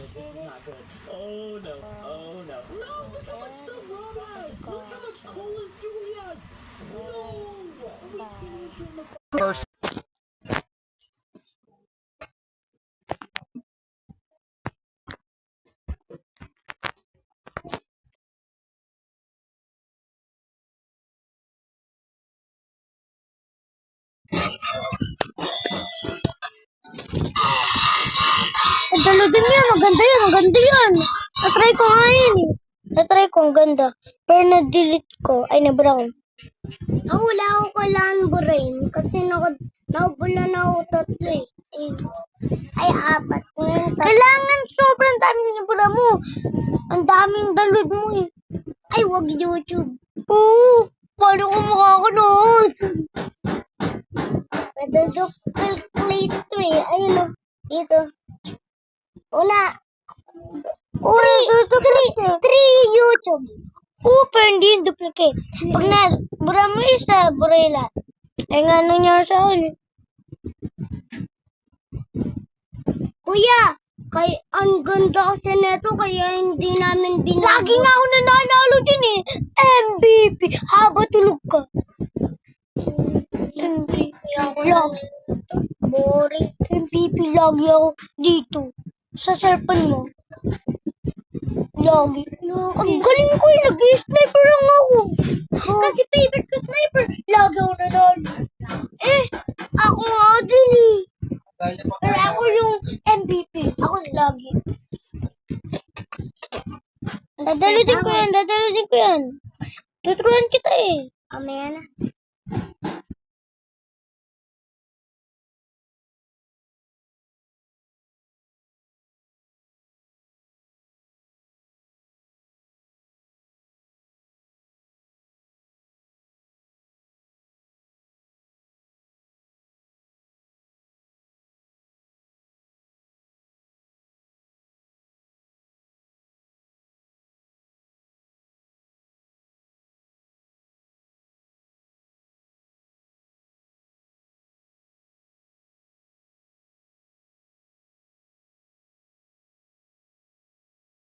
this is not good. Oh no, oh no. No, look how much stuff Rob has! Look how much coal and fuel he has! No! We can't open the First. Dalo din yan. Maganda yan. Maganda yan. Natry ko nga yun eh. Natry ko. Ang ganda. Pero na-delete ko. Ay, na-brown. Ako wala ako kailangan burain. Kasi naubula na ako 3 eh. Ay, 4. Kailangan sobrang daming nabura mo. Ang daming dalod mo eh. Ay, wag YouTube. Oo. Paano ko makakanood? Naduduplicate to eh. Ayun o. Dito. Una. Uy, 3 YouTube. Pero hindi yung duplicate. Pag bura mo isa, bura yung lahat. Ay nga nangyari sa akin. Kuya, ang ganda kasi neto kaya hindi namin binago. Lagi nga ako nananalo din eh. MVP. Haba tulog ka. MVP ako lagi. Boring. MVP lagi ako dito. Sa cellphone mo. Lagi. Ang galing ko eh. Nag-sniper lang ako. Kasi favorite ko sniper. Lagi ako nanalo. Ako nga din eh. Pero ako yung MVP. Ako lagi. Dadaludin ko yan. Tuturuan kita eh. Mamaya na.